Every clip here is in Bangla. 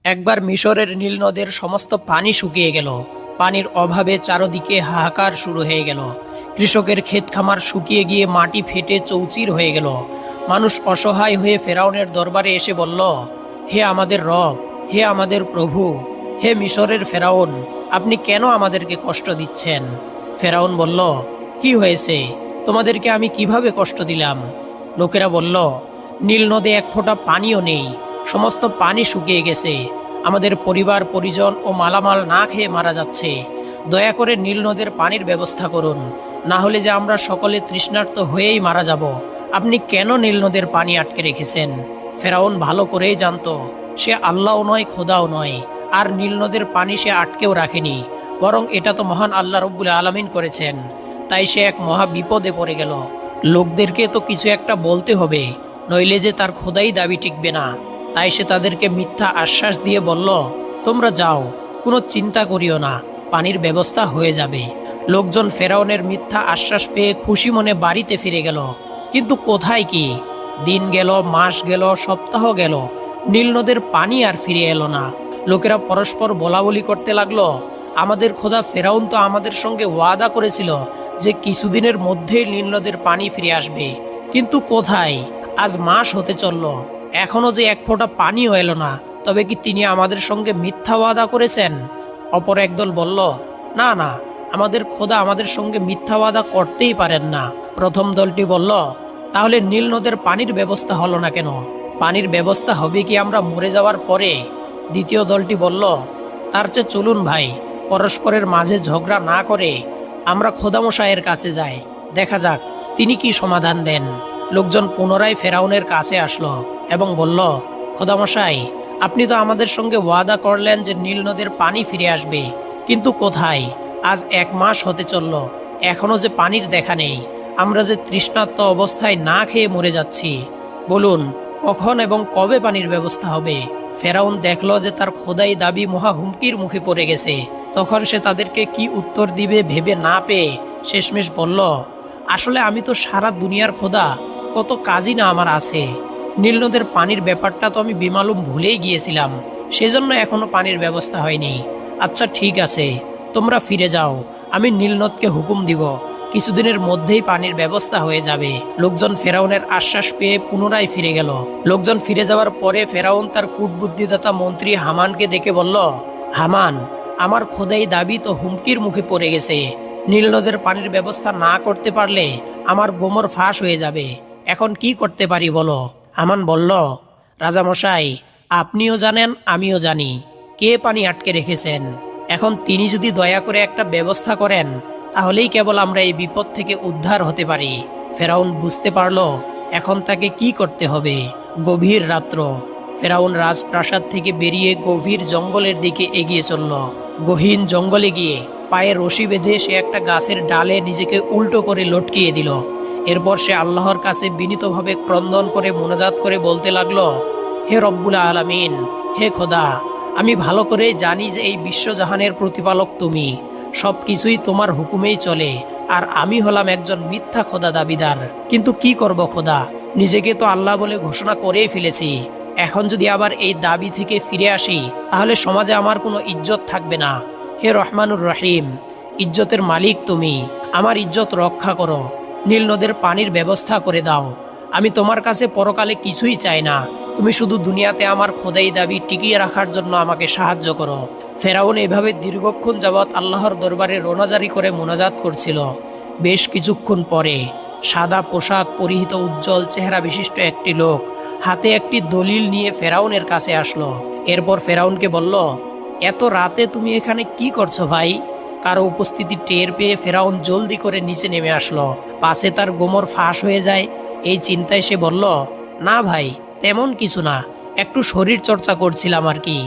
একবার মিশরের নীল নদের সমস্ত পানি শুকিয়ে গেল। পানির অভাবে চারদিকে হাহাকার শুরু হয়ে গেল। কৃষকের ক্ষেত খামার শুকিয়ে গিয়ে মাটি ফেটে চৌচির হয়ে গেল। মানুষ অসহায় হয়ে ফেরাউনের দরবারে এসে বলল, হে আমাদের রব, হে আমাদের প্রভু, হে মিশরের ফেরাউন, আপনি কেন আমাদেরকে কষ্ট দিচ্ছেন? ফেরাউন বলল, কি হয়েছে? তোমাদেরকে আমি কিভাবে কষ্ট দিলাম? লোকেরা বলল, নীল নদে এক ফোঁটা পানিও নেই, সমস্ত পানি শুকিয়ে গেছে। আমাদের পরিবার পরিজন ও মালামাল না খেয়ে মারা যাচ্ছে। দয়া করে নীল নদের পানির ব্যবস্থা করুন, না হলে যে আমরা সকলে তৃষ্ণার্ত হয়েই মারা যাব। আপনি কেন নীল নদের পানি আটকে রেখেছেন? ফেরাউন ভালো করেই জানতো সে আল্লাহও নয়, খোদাও নয়, আর নীল নদের পানি সে আটকেও রাখেনি, বরং এটা তো মহান আল্লাহ রব্বুল আলামিন করেছেন। তাই সে এক মহা বিপদে পড়ে গেল। লোকদেরকে তো কিছু একটা বলতে হবে, নইলে যে তার খোদাই দাবি টিকবে না। তাই সে তাদেরকে মিথ্যা আশ্বাস দিয়ে বলল, তোমরা যাও, কোনো চিন্তা করিও না, পানির ব্যবস্থা হয়ে যাবে। লোকজন ফেরাউনের মিথ্যা আশ্বাস পেয়ে খুশি মনে বাড়িতে ফিরে গেল। কিন্তু কোথায় কি? দিন গেল, মাস গেল, সপ্তাহ গেল, নীল নদের পানি আর ফিরে এলো না। লোকেরা পরস্পর বলাবলি করতে লাগলো, আমাদের খোদা ফেরাউন তো আমাদের সঙ্গে ওয়াদা করেছিল যে কিছুদিনের মধ্যেই নীল নদের পানি ফিরে আসবে, কিন্তু কোথায়? আজ মাস হতে চলল, এখনো যে এক ফোঁটা পানিও এলো না। তবে কি তিনি আমাদের সঙ্গে মিথ্যা ওয়াদা করেছেন? অপর একদল বলল, না না, আমাদের খোদা আমাদের সঙ্গে মিথ্যা ওয়াদা করতেই পারেন না। প্রথম দলটি বলল, তাহলে নীল নদের পানির ব্যবস্থা হলো না কেন? পানির ব্যবস্থা হবে কি আমরা মরে যাওয়ার পরে? দ্বিতীয় দলটি বলল, তার চেয়ে চলুন ভাই, পরস্পরের মাঝে ঝগড়া না করে আমরা খোদামশাইয়ের কাছে যাই, দেখা যাক তিনি কি সমাধান দেন। লোকজন পুনরায় ফেরাউনের কাছে আসলো এবং বলল, খোদামশাই, আপনি তো আমাদের সঙ্গে ওয়াদা করলেন যে নীল নদের পানি ফিরে আসবে, কিন্তু কোথায়? আজ এক মাস হতে চলল, এখনো যে পানির দেখা নেই। আমরা যে তৃষ্ণার্ত অবস্থায় না খেয়ে মরে যাচ্ছি। বলুন, কখন এবং কবে পানির ব্যবস্থা হবে? ফেরাউন দেখলো যে তার খোদাই দাবি মহা হুমকির মুখে পড়ে গেছে। তখন সে তাদেরকে কি উত্তর দিবে ভেবে না পেয়ে শেষমেশ বলল, আসলে আমি তো সারা দুনিয়ার খোদা, কত কাজই না আমার আছে। নীল নদের পানির ব্যাপারটা তো আমি বেমালুম ভুলেই গিয়েছিলাম, সেজন্য এখনো পানির ব্যবস্থা হয়নি। আচ্ছা ঠিক আছে, তোমরা ফিরে যাও, আমি নীল নদকে হুকুম দিব, কিছুদিনের মধ্যেই পানির ব্যবস্থা হয়ে যাবে। লোকজন ফেরাউনের আশ্বাস পেয়ে পুনরায় ফিরে গেল। লোকজন ফিরে যাওয়ার পরে ফেরাউন তার কূটবুদ্ধিদাতা মন্ত্রী হামানকে ডেকে বলল, হামান, আমার খোদাই দাবি তো হুমকির মুখে পড়ে গেছে। নীল নদের পানির ব্যবস্থা না করতে পারলে আমার গোমর ফাঁস হয়ে যাবে। এখন কি করতে পারি বলো? হামান বলল, রাজামশাই, আপনিও জানেন, আমিও জানি কে পানি আটকে রেখেছেন। এখন তিনি যদি দয়া করে একটা ব্যবস্থা করেন, তাহলেই কেবল আমরা এই বিপদ থেকে উদ্ধার হতে পারি। ফেরাউন বুঝতে পারল এখন তাকে কি করতে হবে। গভীর রাত্র। ফেরাউন রাজপ্রাসাদ থেকে বেরিয়ে গভীর জঙ্গলের দিকে এগিয়ে চলল। গহীন জঙ্গলে গিয়ে পায়ে রশি বেঁধে সে একটা গাছের ডালে নিজেকে উল্টো করে লটকিয়ে দিল। এরপর সে আল্লাহর কাছে বিনীতভাবে ক্রন্দন করে মোনাজাত করে বলতে লাগলো, হে রব্বুল আলামিন, হে খোদা, আমি ভালো করে জানি যে এই বিশ্বজাহানের প্রতিপালক তুমি, সব কিছুই তোমার হুকুমেই চলে, আর আমি হলাম একজন মিথ্যা খোদা দাবিদার। কিন্তু কি করব খোদা, নিজেকে তো আল্লাহ বলে ঘোষণা করেই ফেলেছি। এখন যদি আবার এই দাবি থেকে ফিরে আসি, তাহলে সমাজে আমার কোনো ইজ্জত থাকবে না। হে রহমানুর রহিম, ইজ্জতের মালিক তুমি, আমার ইজ্জত রক্ষা করো। নীল নদের পানির ব্যবস্থা করে দাও। আমি তোমার কাছে পরকালে কিছুই চাই না, তুমি শুধু দুনিয়াতে আমার খোদাই দাবি টিকিয়ে রাখার জন্য আমাকে সাহায্য করো। ফেরাউন এভাবে দীর্ঘক্ষণ যাবৎ আল্লাহর দরবারে রোনাজারি করে মোনাজাত করছিল। বেশ কিছুক্ষণ পরে সাদা পোশাক পরিহিত উজ্জ্বল চেহারা বিশিষ্ট একটি লোক হাতে একটি দলিল নিয়ে ফেরাউনের কাছে আসলো। এরপর ফেরাউনকে বলল, এত রাতে তুমি এখানে কি করছো ভাই? কারো উপস্থিতি টের পেয়ে ফেরাউন জলদি করে নিচে নেমে আসলো। পাশে তার গোমর ফাঁস হয়ে যায়, এই চিন্তায় সে বলল, না ভাই, তেমন কিছু না, একটু শরীর চর্চা করছিলাম আর কি।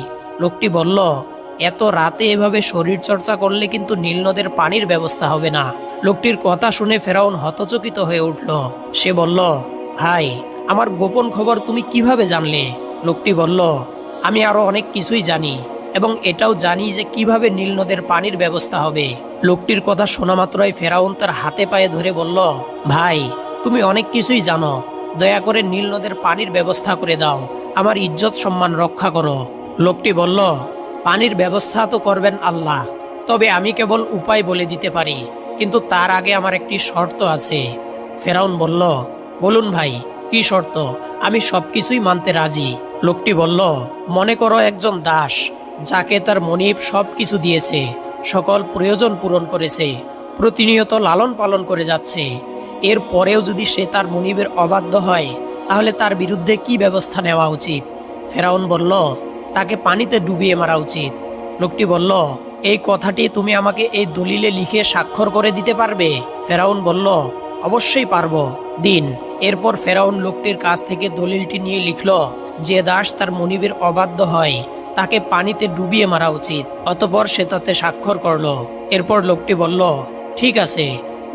লোকটি বলল, এত রাতে এভাবে শরীর চর্চা করলে কিন্তু নীল নদের পানির ব্যবস্থা হবে না। লোকটির কথা শুনে ফেরাউন হতচকিত হয়ে উঠল। সে বলল, ভাই, আমার গোপন খবর তুমি কিভাবে জানলে? লোকটি বলল, আমি আরো অনেক কিছুই জানি, এবং এটাও জানি যে কিভাবে নীল নদের পানির ব্যবস্থা হবে। লোকটির কথা শোনা মাত্রই ফেরাউন তার হাতে পায়ে ধরে বলল, ভাই, তুমি অনেক কিছুই জানো, দয়া করে নীল নদের পানির ব্যবস্থা করে দাও, আমার ইজ্জত সম্মান রক্ষা করো। লোকটি বলল, পানির ব্যবস্থা তো করবেন আল্লাহ, তবে আমি কেবল উপায় বলে দিতে পারি, কিন্তু তার আগে আমার একটি শর্ত আছে। ফেরাউন বলল, বলুন ভাই, কি শর্ত? আমি সবকিছুই মানতে রাজি। লোকটি বলল, মনে করো একজন দাস, যাকে তার মনিব সবকিছু দিয়েছে, সকল প্রয়োজন পূরণ করেছে, প্রতিনিয়ত লালন পালন করে যাচ্ছে। এর পরেও যদি সে তার মনিবের অবাধ্য হয়, তাহলে তার বিরুদ্ধে কি ব্যবস্থা নেওয়া উচিত? ফেরাউন বলল, তাকে পানিতে ডুবিয়ে মারা উচিত। লোকটি বলল, এই কথাটি তুমি আমাকে এই দলিলে লিখে স্বাক্ষর করে দিতে পারবে? ফেরাউন বলল, অবশ্যই পারবো, দিন। এরপর ফেরাউন লোকটির কাছ থেকে দলিলটি নিয়ে লিখল, যে দাস তার মনিবের অবাধ্য হয় তাকে পানিতে ডুবিয়ে মারা উচিত। অতঃপর সে তাতে স্বাক্ষর করলো। এরপর লোকটি বলল, ঠিক আছে,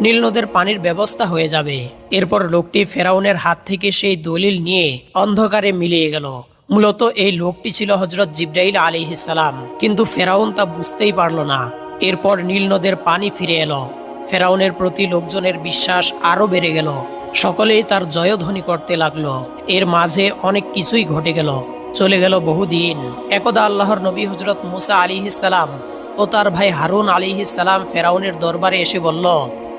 নীল নদের পানির ব্যবস্থা হয়ে যাবে। এরপর লোকটি ফেরাউনের হাত থেকে সেই দলিল নিয়ে অন্ধকারে মিলিয়ে গেল। মূলত এই লোকটি ছিল হযরত জিবরাইল আলাইহিস সালাম, কিন্তু ফেরাউন তা বুঝতেই পারল না। এরপর নীল নদের পানি ফিরে এলো। ফেরাউনের প্রতি লোকজনের বিশ্বাস আরো বেড়ে গেল। সকলেই তার জয়ধ্বনি করতে লাগলো। এর মাঝে অনেক কিছুই ঘটে গেল। চলে গেল বহুদিন। একদা আল্লাহর নবী হযরত মুসা আলাইহিস সালাম ও তার ভাই হারুন আলাইহিস সালাম ফেরাউনের দরবারে এসে বলল,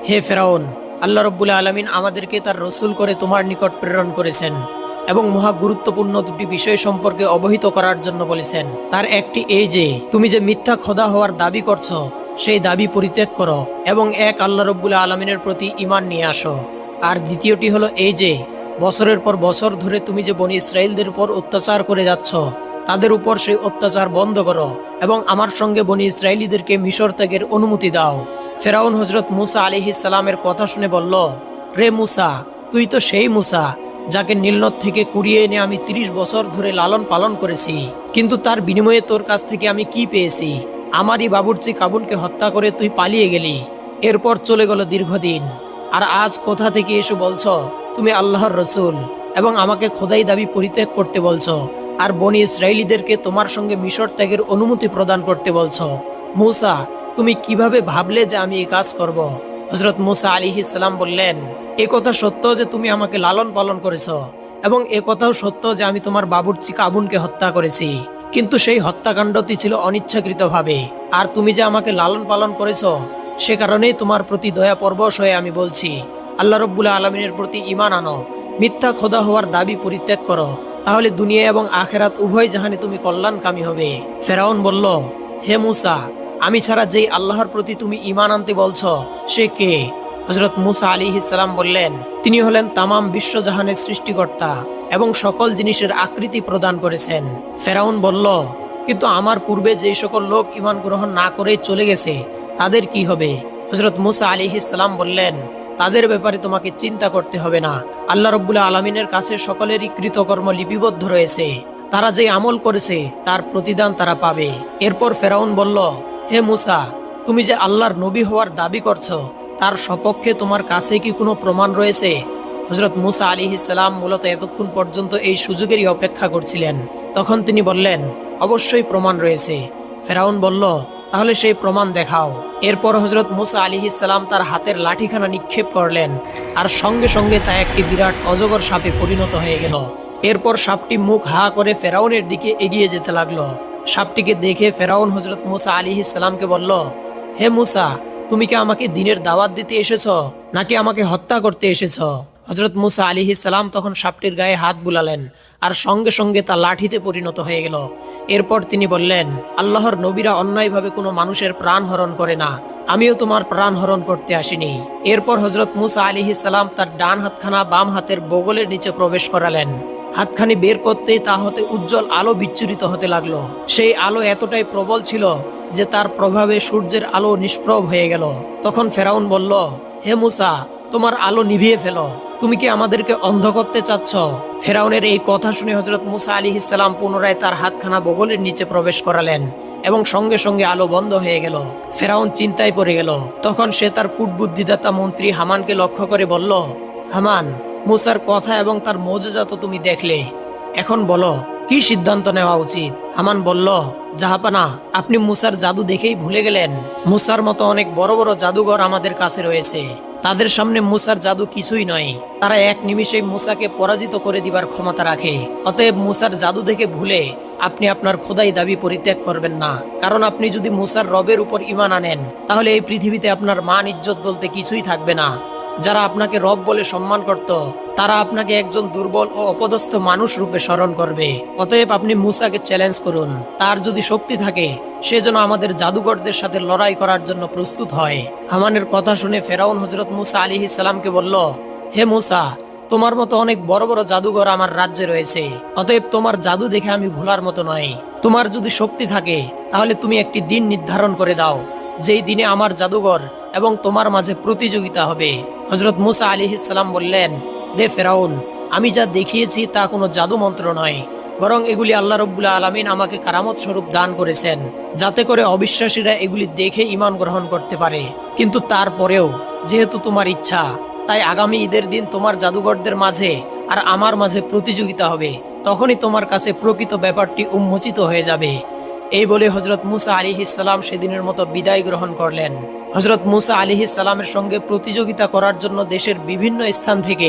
হে ফেরাউন, আল্লাহ রব্বুল আলামিন আমাদেরকে তার রসুল করে তোমার নিকট প্রেরণ করেছেন এবং মহা গুরুত্বপূর্ণ দুটি বিষয় সম্পর্কে অবহিত করার জন্য বলেছেন। তার একটি এই যে, তুমি যে মিথ্যা খোদা হওয়ার দাবি করছো, সেই দাবি পরিত্যাগ করো এবং এক আল্লাহ রব্বুল আলামিনের প্রতি ঈমান নিয়ে আসো। আর দ্বিতীয়টি হলো এই যে, বছরের পর বছর ধরে তুমি যে বনী ইসরাইলদের উপর অত্যাচার করে যাচ্ছ, তাদের উপর সেই অত্যাচার বন্ধ করো এবং আমার সঙ্গে বনী ইসরায়েলীদেরকে মিশর ত্যাগের অনুমতি দাও। ফেরাউন হযরত মুসা আলাইহিস সালামের কথা শুনে বলল, রে মুসা, তুই তো সেই মুসা যাকে নীলনদ থেকে কুড়িয়ে এনে আমি 30 বছর ধরে লালন পালন করেছি, কিন্তু তার বিনিময়ে তোর কাছ থেকে আমি কি পেয়েছি? আমারই বাবুর্চি কাবুনকে হত্যা করে তুই পালিয়ে গেলি। এরপর চলে গেল দীর্ঘদিন। আর আজ কোথা থেকে এসে বলছো তুমি আল্লাহর রসুল এবং আমাকে খোদাই দাবি পরিত্যাগ করতে বলছো, আর বনী ইসরায়েলীদেরকে তোমার সঙ্গে মিশর ত্যাগের অনুমতি প্রদান করতে বলছো। মুসা, তুমি কিভাবে ভাবলে যে আমি এই কাজ করব? হযরত মুসা আলাইহিস সালাম বললেন, এ কথা সত্য যে তুমি আমাকে লালন পালন করেছো এবং এ কথাও সত্য যে আমি তোমার বাবুর্চি কাবুনকে হত্যা করেছি, কিন্তু সেই হত্যাকাণ্ডটি ছিল অনিচ্ছাকৃতভাবে। আর তুমি যে আমাকে লালন পালন করেছো, সে কারণেই তোমার প্রতি দয়া পরবশ হয়ে আমি বলছি, আল্লাহ রব্বুল আলমিনের প্রতি ঈমান আনো, মিথ্যা খোদা হওয়ার দাবি পরিত্যাগ করো, তাহলে দুনিয়া এবং আখেরাত উভয় জাহানে তুমি কল্যাণকামী হবে। ফেরাউন বলল, হে মুসা, আমি ছাড়া যেই আল্লাহর প্রতি তুমি ঈমান আনতে বলছো, সে কে? হযরত মুসা আলাইহিস সালাম বললেন, তিনি হলেন তামাম বিশ্বজাহানের সৃষ্টিকর্তা এবং সকল জিনিসের আকৃতি প্রদান করেছেন। ফেরাউন বলল, কিন্তু আমার পূর্বে যেই সকল লোক ঈমান গ্রহণ না করে চলে গেছে, তাদের কি হবে? হযরত মুসা আলাইহিস সালাম বললেন, তাদের ব্যাপারে তোমাকে চিন্তা করতে হবে না। আল্লাহ রব্বুল আলামিনের কাছে সকলেরই কৃতকর্ম লিপিবদ্ধ রয়েছে। তারা যে আমল করেছে তার প্রতিদান তারা পাবে। এরপর ফেরাউন বলল, হে মুসা, তুমি যে আল্লাহর নবী হওয়ার দাবি করছো, তার সপক্ষে তোমার কাছে কি কোনো প্রমাণ রয়েছে? হযরত মুসা আলাইহিস সালাম মূলত এতক্ষণ পর্যন্ত এই সুযোগেরই অপেক্ষা করছিলেন। তখন তিনি বললেন, অবশ্যই প্রমাণ রয়েছে। ফেরাউন বলল, তাহলে সেই প্রমাণ দেখাও। এরপর হযরত মুসা আলাইহিস সালাম তার হাতের লাঠিখানা নিক্ষেপ করলেন, আর সঙ্গে সঙ্গে তা একটি বিরাট অজগর সাপে পরিণত হয়ে গেল। এরপর সাপটি মুখ হা করে ফেরাউনের দিকে এগিয়ে যেতে লাগলো। সাপটিকে দেখে ফেরাউন হযরত মুসা আলাইহিস সালামকে বলল, হে মুসা, তুমি কি আমাকে দ্বীনের দাওয়াত দিতে এসেছো, নাকি আমাকে হত্যা করতে এসেছো? হযরত মুসা আলাইহিস সালাম তখন সাপটির গায়ে হাত বুলালেন, আর সঙ্গে সঙ্গে তা লাঠিতে পরিণত হয়ে গেল। এরপর তিনি বললেন, আল্লাহর নবীরা অন্যায়ভাবে কোনো মানুষের প্রাণ হরণ করে না, আমিও তোমার প্রাণ হরণ করতে আসিনি। এরপর হযরত মুসা আলাইহিস সালাম তার ডান হাতখানা বাম হাতের বগলের নিচে প্রবেশ করালেন। হাতখানি বের করতেই তা হতে উজ্জ্বল আলো বিচ্ছুরিত হতে লাগলো। সেই আলো এতটাই প্রবল ছিল যে তার প্রভাবে সূর্যের আলো নিষ্প্রভ হয়ে গেল। তখন ফেরাউন বলল, হে মুসা, তোমার আলো নিভিয়ে ফেলো, তুমি কি আমাদেরকে অন্ধ করতে চাচ্ছ? ফেরাউনের এই কথা শুনে হযরত মুসা আলাইহিস সালাম পুনরায় তার হাতখানা বগলের নিচে প্রবেশ করালেন এবং সঙ্গে সঙ্গে আলো বন্ধ হয়ে গেল। ফেরাউন চিন্তায় পড়ে গেল। তখন সে তার কূটবুদ্ধিদাতা মন্ত্রী হামানকে লক্ষ্য করে বলল, হামান, মুসার কথা এবং তার মুজিজা তো তুমি দেখলে, এখন বলো কি সিদ্ধান্ত নেওয়া উচিত? হামান বলল, জাহাপানা, আপনি মুসার জাদু দেখেই ভুলে গেলেন। মুসার মতো অনেক বড় বড় জাদুঘর আমাদের কাছে রয়েছে, তাদের সামনে মুসার জাদু কিছুই নয়। তারা এক নিমিষেই মুসাকে পরাজিত করে দিবার ক্ষমতা রাখে। অতএব মুসার জাদু দেখে ভুলে আপনি আপনার খোদাই দাবি পরিত্যাগ করবেন না। কারণ আপনি যদি মুসার রবের উপর ঈমান আনেন, তাহলে এই পৃথিবীতে আপনার মান ইজ্জত বলতে কিছুই থাকবে না। যারা আপনাকে রব বলে সম্মান করত, তারা আপনাকে একজন দুর্বল ও অপদস্থ মানুষ রূপে স্মরণ করবে। অতএব আপনি মুসাকে চ্যালেঞ্জ করুন। তার যদি শক্তি থাকে, সে যেন আমাদের জাদুঘরদের সাথে লড়াই করার জন্য প্রস্তুত হয়। হামানের কথা শুনে ফেরাউন হযরত মুসা আলাইহিস সালামকে বলল, হে মুসা, তোমার মতো অনেক বড় বড় জাদুঘর আমার রাজ্যে রয়েছে। অতএব তোমার জাদু দেখে আমি ভোলার মতো নয়। তোমার যদি শক্তি থাকে, তাহলে তুমি একটি দিন নির্ধারণ করে দাও, যেই দিনে আমার জাদুঘর এবং তোমার মাঝে প্রতিযোগিতা হবে। হযরত মুসা আলাইহিস সালাম বললেন, রে ফেরাউন, আমি যা দেখিয়েছি তা কোনো জাদু মন্ত্র নয়, বরং এগুলি আল্লাহ রাব্বুল আলামিন আমাকে কারামত স্বরূপ দান করেছেন, যাতে করে অবিশ্বাসীরা এগুলি দেখে ঈমান গ্রহণ করতে পারে। কিন্তু তারপরেও যেহেতু তোমার ইচ্ছা, তাই আগামী ঈদের দিন তোমার জাদুঘরদের মাঝে আর আমার মাঝে প্রতিযোগিতা হবে। তখনই তোমার কাছে প্রকৃত ব্যাপারটি উন্মোচিত হয়ে যাবে। এই বলে হযরত মুসা আলাইহিস সালাম সেদিনের মতো বিদায় গ্রহণ করলেন। হযরত মুসা আলাইহিস সালামের সঙ্গে প্রতিযোগিতা করার জন্য দেশের বিভিন্ন স্থান থেকে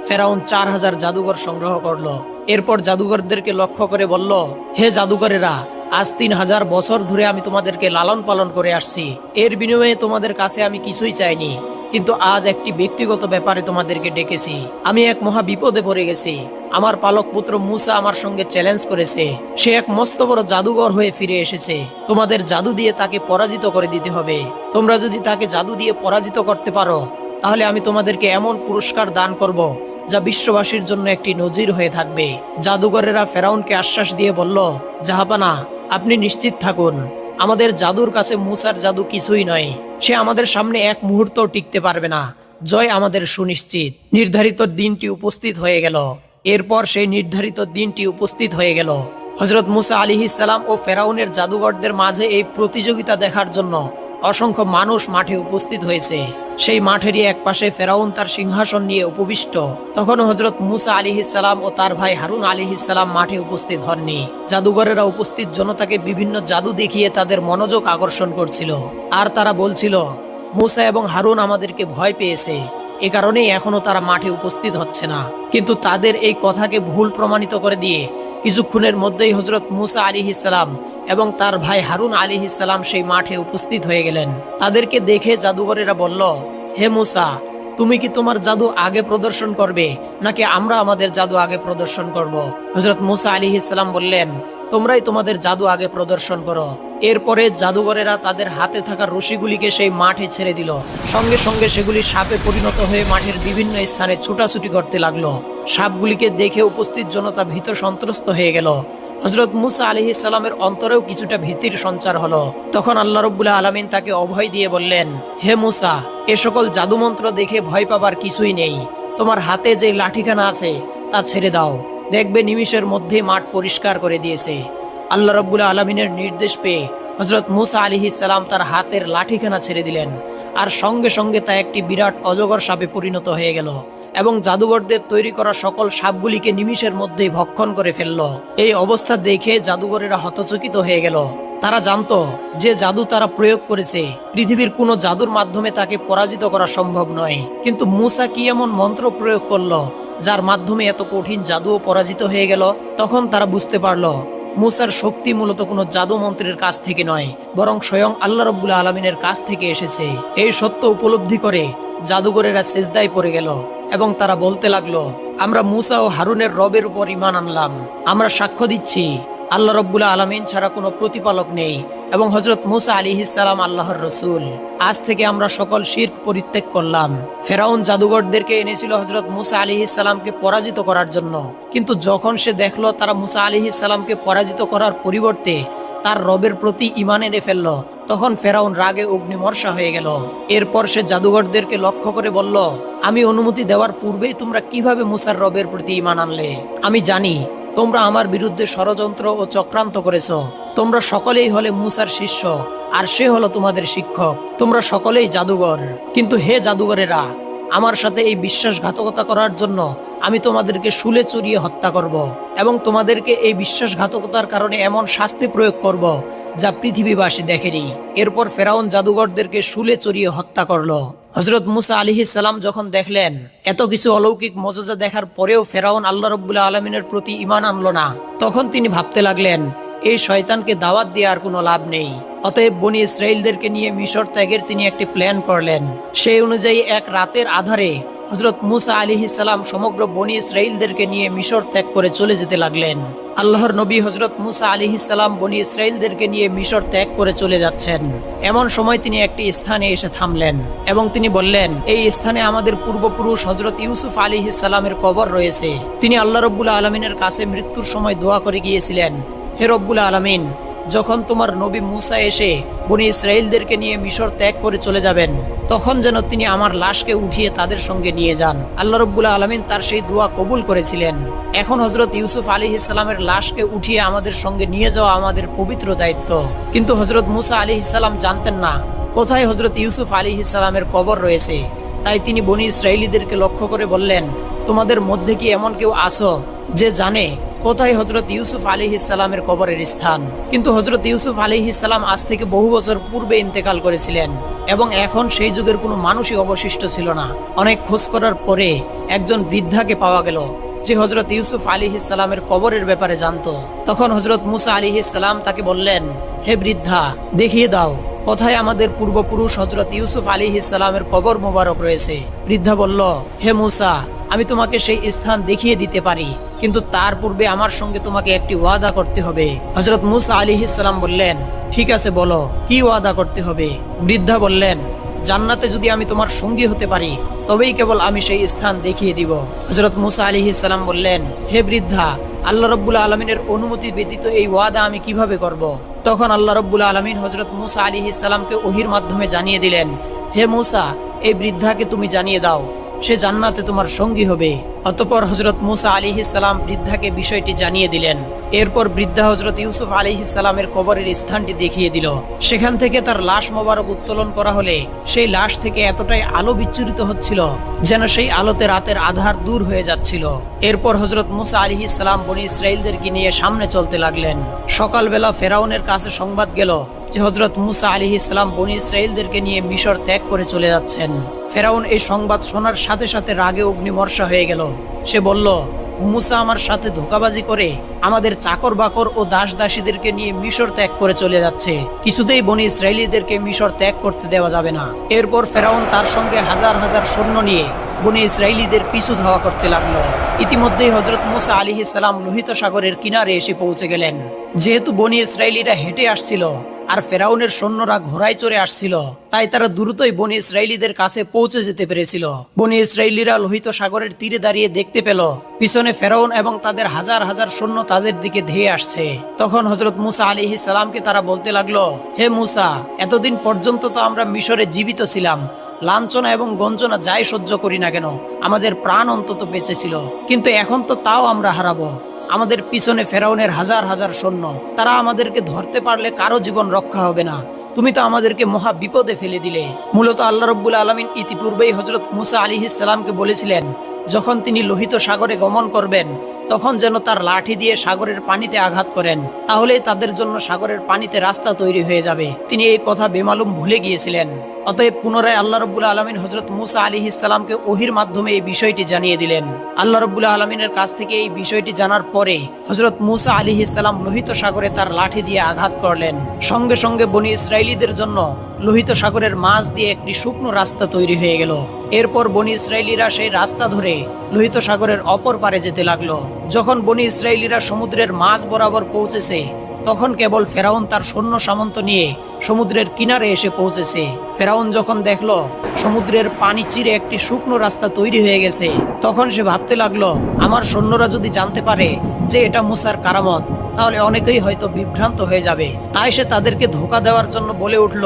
ফেরাউন 4000 জাদুঘর সংগ্রহ করলো। এরপর জাদুঘরদেরকে লক্ষ্য করে বলল, হে জাদুঘরেরা, আজ 3000 বছর ধরে আমি তোমাদেরকে লালন পালন করে আসছি। এর বিনিময়ে তোমাদের কাছে আমি কিছুই চাইনি, কিন্তু আজ একটি ব্যক্তিগত ব্যাপারে তোমাদেরকে ডেকেছি। আমি এক মহা বিপদে পড়ে গেছি। আমার পালক পুত্র মুসা আমার সঙ্গে চ্যালেঞ্জ করেছে। সে এক মস্ত বড় জাদুঘর হয়ে ফিরে এসেছে। তোমাদের জাদু দিয়ে তাকে পরাজিত করে দিতে হবে। তোমরা যদি তাকে জাদু দিয়ে পরাজিত করতে পারো, তাহলে আমি তোমাদেরকে এমন পুরস্কার দান করব, যা বিশ্ববাসীর জন্য একটি নজির হয়ে থাকবে। জাদুঘরেরা ফেরাউনকে আশ্বাস দিয়ে বলল, জাহাপানা, আপনি নিশ্চিত থাকুন, আমাদের জাদুর কাছে মুসার জাদু কিছুই নয়। সে আমাদের সামনে এক মুহূর্ত টিকতে পারবে না। জয় আমাদের সুনিশ্চিত। নির্ধারিত দিনটি উপস্থিত হয়ে গেল। এরপর সেই নির্ধারিত দিনটি উপস্থিত হয়ে গেল। হযরত মুসা আলাইহিস সালাম ও ফেরাউনের জাদুঘরদের মাঝে এই প্রতিযোগিতা দেখার জন্য অসংখ্য মানুষ মাঠে উপস্থিত হয়েছে। সেই মাঠেরই এক পাশে ফেরাউন তার সিংহাসন নিয়ে উপবিষ্ট। তখন হযরত মুসা আলাইহিস সালাম ও তার ভাই হারুন আলাইহিস সালাম মাঠে উপস্থিত হননি। জাদুঘরেরা উপস্থিত জনতাকে বিভিন্ন জাদু দেখিয়ে তাদের মনোযোগ আকর্ষণ করছিল। আর তারা বলছিল, মুসা এবং হারুন আমাদেরকে ভয় পেয়েছে, এ কারণেই এখনো তারা মাঠে উপস্থিত হচ্ছে না। কিন্তু তাদের এই কথাকে ভুল প্রমাণিত করে দিয়ে কিছুক্ষণের মধ্যেই হযরত মুসা আলাইহিস সালাম এবং তার ভাই হারুন আলাইহিস সালাম সেই মাঠে উপস্থিত হয়ে গেলেন। তাদেরকে দেখে জাদুঘরেরা বলল, হে মুসা, তুমি কি তোমার জাদু আগে প্রদর্শন করবে, নাকি আমরা আমাদের জাদু আগে প্রদর্শন করব? হযরত মুসা আলাইহিস সালাম বললেন, তোমরাই তোমাদের জাদু আগে প্রদর্শন করো। এরপরে জাদুঘরেরা তাদের হাতে থাকা রশিগুলিকে সেই মাঠে ছেড়ে দিল। সঙ্গে সঙ্গে সেগুলি সাপে পরিণত হয়ে মাঠের বিভিন্ন স্থানে ছুটাছুটি করতে লাগলো। সাপগুলিকে দেখে উপস্থিত জনতা ভীত সন্ত্রস্ত হয়ে গেল। হযরত মুসা আলাইহিস সালামের অন্তরেও কিছুটা ভীতির সঞ্চার হলো। তখন আল্লাহ রাব্বুল আলামিন তাকে অভয় দিয়ে বললেন, হে মুসা, এ সকল জাদুমন্ত্র দেখে ভয় পাবার কিছুই নেই। তোমার হাতে যে লাঠিখানা আছে তা ছেড়ে দাও, দেখবে নিমিষের মধ্যে মাঠ পরিষ্কার করে দিয়েছে। আল্লাহ রাব্বুল আলামিনের নির্দেশ পেয়ে হযরত মুসা আলাইহিস সালাম তার হাতের লাঠিখানা ছেড়ে দিলেন, আর সঙ্গে সঙ্গে তা একটি বিরাট অজগর সাপে পরিণত হয়ে গেল এবং জাদুঘরদের তৈরি করা সকল সাপগুলিকে নিমিষের মধ্যেই ভক্ষণ করে ফেলল। এই অবস্থা দেখে জাদুঘরেরা হতচকিত হয়ে গেল। তারা জানতো যে জাদু তারা প্রয়োগ করেছে, পৃথিবীর কোনো জাদুর মাধ্যমে তাকে পরাজিত করা সম্ভব নয়। কিন্তু মুসা কি এমন মন্ত্র প্রয়োগ করলো যার মাধ্যমে এত কঠিন জাদুও পরাজিত হয়ে গেল? তখন তারা বুঝতে পারল, মুসার শক্তি মূলত কোনো জাদু মন্ত্রের কাছ থেকে নয়, বরং স্বয়ং আল্লাহ রাব্বুল আলামিনের কাছ থেকে এসেছে। এই সত্য উপলব্ধি করে জাদুঘরেরা সেজদায় পড়ে গেল এবং তারা বলতে লাগলো, আমরা মুসা ও হারুনের রবের উপর ঈমান আনলাম। আমরা সাক্ষ্য দিচ্ছি আল্লাহ রাব্বুল আলামিন ছাড়া কোনো প্রতিপালক নেই এবং হযরত মুসা আলাইহিস সালাম আল্লাহর রাসূল। আজ থেকে আমরা সকল শিরক পরিত্যাগ করলাম। ফেরাউন জাদুঘরদেরকে এনেছিল হযরত মুসা আলাইহিস সালামকে পরাজিত করার জন্য, কিন্তু যখন সে দেখলো তারা মুসা আলাইহিস সালামকে পরাজিত করার পরিবর্তে তার রবের প্রতি ঈমান এনে ফেলল, তখন ফেরাউন রাগে অগ্নিমর্ষা হয়ে গেল। এরপর সে জাদুঘরদেরকে লক্ষ্য করে বলল, আমি অনুমতি দেওয়ার পূর্বেই তোমরা কিভাবে মুসার রবের প্রতি ঈমান আনলে? আমি জানি তোমরা আমার বিরুদ্ধে ষড়যন্ত্র ও চক্রান্ত করেছ। তোমরা সকলেই হলে মুসার শিষ্য, আর সে হলো তোমাদের শিক্ষক। তোমরা সকলেই জাদুঘর। কিন্তু হে জাদুঘরেরা, আমার সাথে এই বিশ্বাসঘাতকতা করার জন্য আমি তোমাদেরকে শুলে চড়িয়ে হত্যা করব এবং তোমাদেরকে এই বিশ্বাসঘাতকতার কারণে এমন শাস্তি প্রয়োগ করব যা পৃথিবীবাসী দেখেনি। এরপর ফেরাউন জাদুঘরদেরকে শুলে চড়িয়ে হত্যা করলো। হযরত মুসা আলাইহিস সালাম যখন দেখলেন এত কিছু অলৌকিক মজেজা দেখার পরেও ফেরাউন আল্লাহ রাব্বুল আলামিনের প্রতি ঈমান আনলো না, তখন তিনি ভাবতে লাগলেন এই শয়তানকে দাওয়াত দিয়ে আর কোনো লাভ নেই। অতএব বনী ইসরাইলদেরকে নিয়ে মিশর ত্যাগের তিনি একটি প্ল্যান করলেন। সেই অনুযায়ী এক রাতের আধারে হযরত মুসা আলাইহিস সালাম সমগ্র বনী ইসরাইলদেরকে নিয়ে মিশর ত্যাগ করে চলে যেতে লাগলেন। আল্লাহর নবী হযরত মুসা আলাইহিস সালাম বনী ইসরাইলদেরকে নিয়ে মিশর ত্যাগ করে চলে যাচ্ছেন। এমন সময় তিনি একটি স্থানে এসে থামলেন এবং তিনি বললেন, এই স্থানে আমাদের পূর্বপুরুষ হযরত ইউসুফ আলাইহিস সালামের কবর রয়েছে। তিনি আল্লাহ রাব্বুল আলামিনের কাছে মৃত্যুর সময় দোয়া করে গিয়েছিলেন, হে রব্বুল আলামিন, যখন তোমার নবী মুসা এসে বনী ইসরাইলদেরকে নিয়ে মিশর ত্যাগ করে চলে যাবেন, তখন যেন তিনি আমার লাশকে উঠিয়ে তাদের সঙ্গে নিয়ে যান। আল্লাহ রাব্বুল আলামিন তার সেই দোয়া কবুল করেছিলেন। এখন হযরত ইউসুফ আলাইহিস সালামের লাশকে উঠিয়ে আমাদের সঙ্গে নিয়ে যাওয়া আমাদের পবিত্র দায়িত্ব। কিন্তু হযরত মুসা আলাইহিস সালাম জানতেন না কোথায় হযরত ইউসুফ আলাইহিস সালামের কবর রয়েছে। তাই তিনি বনী ইসরাইলীদেরকে লক্ষ্য করে বললেন, তোমাদের মধ্যে কি এমন কেউ আছো যে জানে কোথায় হযরত ইউসুফ আলাইহিস সালামের কবরের স্থান? কিন্তু হযরত ইউসুফ আলাইহিস সালাম আজ থেকে বহু বছর পূর্বে ইন্তেকাল করেছিলেন এবং এখন সেই যুগের কোনো মানুষই অবশিষ্ট ছিল না। অনেক খোঁজ করার পরে একজন বৃদ্ধাকে পাওয়া গেল যে হযরত ইউসুফ আলাইহিস সালামের কবরের ব্যাপারে জানতো। তখন হযরত মুসা আলাইহিস সালাম তাকে বললেন, হে বৃদ্ধা, দেখিয়ে দাও কোথায় আমাদের পূর্বপুরুষ হযরত ইউসুফ আলাইহিস সালামের কবর মোবারক রয়েছে। বৃদ্ধা বলল, হে মুসা, আমি তোমাকে সেই স্থান দেখিয়ে দিতে পারি, কিন্তু তার পূর্বে আমার সঙ্গে তোমাকে একটি ওয়াদা করতে হবে। হযরত মুসা আলাইহিস সালাম বললেন, ঠিক আছে, বলো কি ওয়াদা করতে হবে। বৃদ্ধা বললেন, জান্নাতে যদি আমি তোমার সঙ্গী হতে পারি তবেই কেবল আমি সেই স্থান দেখিয়ে দিব। হযরত মুসা আলাইহিস সালাম বললেন, হে বৃদ্ধা, আল্লাহ রাব্বুল আলামিনের অনুমতি ব্যতীত এই ওয়াদা আমি কিভাবে করব? তখন আল্লাহ রাব্বুল আলামিন হযরত মুসা আলাইহিস সালামকে ওহীর মাধ্যমে জানিয়ে দিলেন, হে মুসা, এই বৃদ্ধাকে তুমি জানিয়ে দাও সে জান্নাতে তোমার সঙ্গী হবে। অতঃপর হযরত মুসা আলাইহিস সালাম বৃদ্ধাকে বিষয়টি জানিয়ে দিলেন। এরপর বৃদ্ধা হযরত ইউসুফ আলাইহিস সালামের কবরের স্থানটি দেখিয়ে দিল। সেখান থেকে তার লাশ মোবারক উত্তোলন করা হলে সেই লাশ থেকে এতটাই আলো বিচ্ছুরিত হচ্ছিল যেন সেই আলোতে রাতের আধার দূর হয়ে যাচ্ছিল। এরপর হযরত মুসা আলাইহিস সালাম বনী ইসরাইলদেরকে নিয়ে সামনে চলতে লাগলেন। সকালবেলা ফেরাউনের কাছে সংবাদ গেল যে হযরত মুসা আলাইহিস সালাম বনী ইসরাইলদেরকে নিয়ে মিশর ত্যাগ করে চলে যাচ্ছেন। ফেরাউন এই সংবাদ শোনার সাথে সাথে রাগে অগ্নিবর্ষা হয়ে গেল। সে বলল, মুসা আমার সাথে ধোঁকাবাজি করে আমাদের চাকর বাকর ও দাস দাসীদেরকে নিয়ে মিশর ত্যাগ করে চলে যাচ্ছে। কিছুতেই বনী ইসরাইলীদেরকে মিশর ত্যাগ করতে দেওয়া যাবে না। এরপর ফেরাউন তার সঙ্গে হাজার হাজার সৈন্য নিয়ে বনী ইসরাইলীদের পিছু ধাওয়া করতে লাগলো। ইতিমধ্যেই হযরত মুসা আলাইহিস সালাম লোহিত সাগরের কিনারে এসে পৌঁছে গেলেন। যেহেতু বনী ইসরাইলীরা হেঁটে আসছিল আর ফেরাউনের সৈন্যরা ঘোড়ায় চড়ে আসছিল, তাই তারা দ্রুতই বনী ইসরাইলীদের কাছে পৌঁছে যেতে পেরেছিল। বনী ইসরাইলীরা লোহিত সাগরের তীরে দাঁড়িয়ে দেখতে পেল পিছনে ফেরাউন এবং তাদের হাজার হাজার সৈন্য তাদের দিকে ধেয়ে আসছে। তখন হযরত মুসা আলাইহিস সালামকে তারা বলতে লাগলো, হে মুসা, এতদিন পর্যন্ত তো আমরা মিশরে জীবিত ছিলাম, লাঞ্ছনা এবং গঞ্জনা যাই সহ্য করি না কেন আমাদের প্রাণ অন্তত বেঁচে ছিল, কিন্তু এখন তো তাও আমরা হারাবো। আমাদের পিছনে ফেরাউনের হাজার হাজার সৈন্য, তারা আমাদেরকে ধরতে পারলে কারো জীবন রক্ষা হবে না। তুমি তো আমাদেরকে মহা বিপদে ফেলে দিলে। মূলত আল্লাহ রাব্বুল আলামিন ইতিপূর্বেই হযরত মুসা আলাইহিস সালামকে বলেছিলেন যখন তিনি লোহিত সাগরে গমন করবেন তখন যেন তার লাঠি দিয়ে সাগরের পানিতে আঘাত করেন, তাহলেই তাদের জন্য সাগরের পানিতে রাস্তা তৈরি হয়ে যাবে। তিনি এই কথা বেমালুম ভুলে গিয়েছিলেন। অতএব পুনরায় আল্লাহ রাব্বুল আলামিন হযরত মুসা আলাইহিস সালামকে ওহীর মাধ্যমে এই বিষয়টি জানিয়ে দিলেন। আল্লাহ রাব্বুল আলামিনের কাছ থেকে এই বিষয়টি জানার পরে হযরত মুসা আলাইহিস সালাম লোহিত সাগরে তার লাঠি দিয়ে আঘাত করলেন। সঙ্গে সঙ্গে বনী ইসরাইলীদের জন্য লোহিত সাগরের মাঝ দিয়ে একটি শুকনো রাস্তা তৈরি হয়ে গেল। এরপর বনী ইসরাইলীরা সেই রাস্তা ধরে লোহিত সাগরের অপর পারে যেতে লাগলো। যখন বনী ইসরাইলীরা সমুদ্রের মাঝ বরাবর পৌঁছেছে তখন কেবল ফেরাউন তার সৈন্য সামন্ত নিয়ে সমুদ্রের কিনারে এসে পৌঁছেছে। ফেরাউন যখন দেখলো সমুদ্রের পানি চিরে একটি শুকনো রাস্তা তৈরি হয়ে গেছে, তখন সে ভাবতে লাগলো, আমার সৈন্যরা যদি জানতে পারে যে এটা মুসার কারামত তাহলে অনেকেই হয়তো বিভ্রান্ত হয়ে যাবে। তাই সে তাদেরকে ধোঁকা দেওয়ার জন্য বলে উঠল,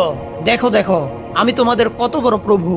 দেখো দেখো, আমি তোমাদের কত বড় প্রভু,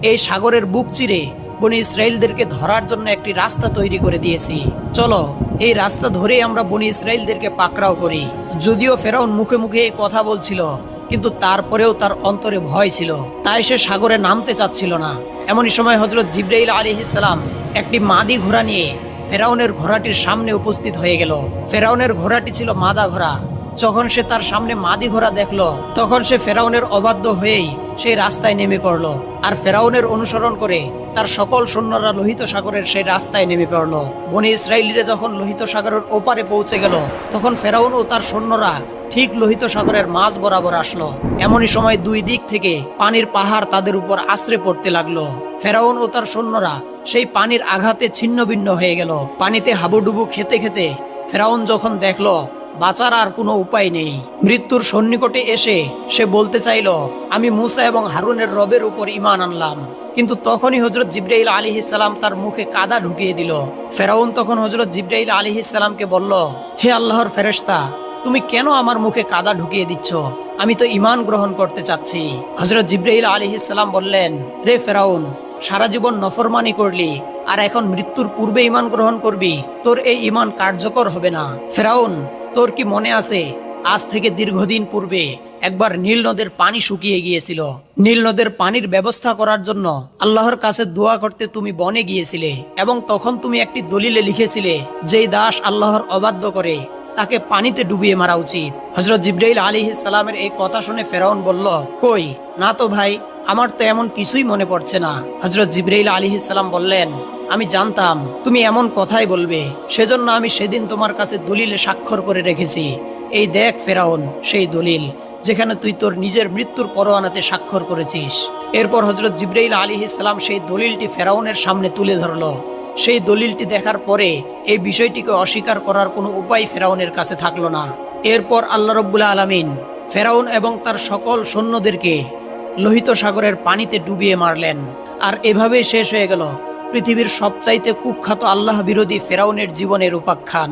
এই সাগরের বুক চিরে বনী ইসরাইলদেরকে ধরার জন্য একটি রাস্তা তৈরি করে দিয়েছি। চলো এই রাস্তা ধরে আমরা বনী ইসরাইলদেরকে পাকড়াও করি। যদিও ফেরাউন মুখে মুখে এই কথা বলছিল, কিন্তু তারপরেও তার অন্তরে ভয় ছিল, তাই সে সাগরে নামতে চাচ্ছিল না। এমনই সময় হযরত জিবরাইল আলাইহিস সালাম একটি মাদি ঘোড়া নিয়ে ফেরাউনের ঘোড়াটির সামনে উপস্থিত হয়ে গেল। ফেরাউনের ঘোড়াটি ছিল মাদা ঘোড়া, যখন সে তার সামনে মাদি ঘোড়া দেখলো, তখন সে ফেরাউনের অবাধ্য হয়েই সেই রাস্তায় নেমে পড়ল। আর ফেরাউনের অনুসরণ করে তার সকল সৈন্যরা লোহিত সাগরের সেই রাস্তায় নেমে পড়ল। বনি ইসরায়েলিরা যখন লোহিত সাগরের ওপারে পৌঁছে গেল, তখন ফেরাউন ও তার সৈন্যরা ঠিক লোহিত সাগরের মাঝ বরাবর আসলো। এমনই সময় দুই দিক থেকে পানির পাহাড় তাদের উপর আশ্রে পড়তে লাগলো। ফেরাউন ও তার সৈন্যরা সেই পানির আঘাতে ছিন্ন ভিন্ন হয়ে গেল। পানিতে হাবুডুবু খেতে খেতে ফেরাউন যখন দেখলো বাঁচার আর কোনো উপায় নেই, মৃত্যুর সন্নিকটে এসে সে বলতে চাইল, আমি মুসা এবং হারুনের রবের উপর ঈমান আনলাম। কিন্তু তখনই হযরত জিবরাইল আলাইহিস সালাম তার মুখে কাদা ঢুকিয়ে দিল। ফেরাউন তখন হযরত জিবরাইল আলাইহিস সালামকে বলল, হে আল্লাহর ফেরেশতা, তুমি কেন আমার মুখে কাদা ঢুকিয়ে দিচ্ছ? আমি তো ঈমান গ্রহণ করতে চাচ্ছি। হযরত জিবরাইল আলাইহিস সালাম বললেন, রে ফেরাউন, সারা জীবন নফরমানি করলি, আর এখন মৃত্যুর পূর্বে ঈমান গ্রহণ করবি? তোর এই ঈমান কার্যকর হবে না। ফেরাউন, তোর কি মনে আছে আজ থেকে দীর্ঘদিন পূর্বে একবার নীল নদের পানি শুকিয়ে গিয়েছিল? নীল নদের পানির ব্যবস্থা করার জন্য আল্লাহর কাছে দোয়া করতে তুমি বনে গিয়েছিলে, এবং তখন তুমি একটি দলিলে লিখেছিলে যেই দাস আল্লাহর অবাধ্য করে তাকে পানিতে ডুবিয়ে মারা উচিত। হযরত জিবরাইল আলাইহিস সালামের এই কথা শুনে ফেরাউন বলল, কই, না তো ভাই, আমার তো এমন কিছুই মনে পড়ছে না। হযরত জিবরাইল আলাইহিস সালাম বললেন, আমি জানতাম তুমি এমন কথাই বলবে, সেজন্য আমি সেদিন তোমার কাছে দলিলে স্বাক্ষর করে রেখেছি। এই দেখ ফেরাউন, সেই দলিল যেখানে তুই তোর নিজের মৃত্যুর পরোয়ানাতে স্বাক্ষর করেছিস। এরপর হযরত জিবরাইল আলাইহিস সালাম সেই দলিলটি ফেরাউনের সামনে তুলে ধরলো। সেই দলিলটি দেখার পরে এই বিষয়টিকে অস্বীকার করার কোনো উপায় ফেরাউনের কাছে থাকলো না। এরপর আল্লাহ রাব্বুল আলামিন ফেরাউন এবং তার সকল সৈন্যদেরকে লোহিত সাগরের পানিতে ডুবিয়ে মারলেন। আর এভাবেই শেষ হয়ে গেল পৃথিবীর সবচাইতে কুখ্যাত আল্লাহ বিরোধী ফেরাউনের জীবনের উপাখ্যান।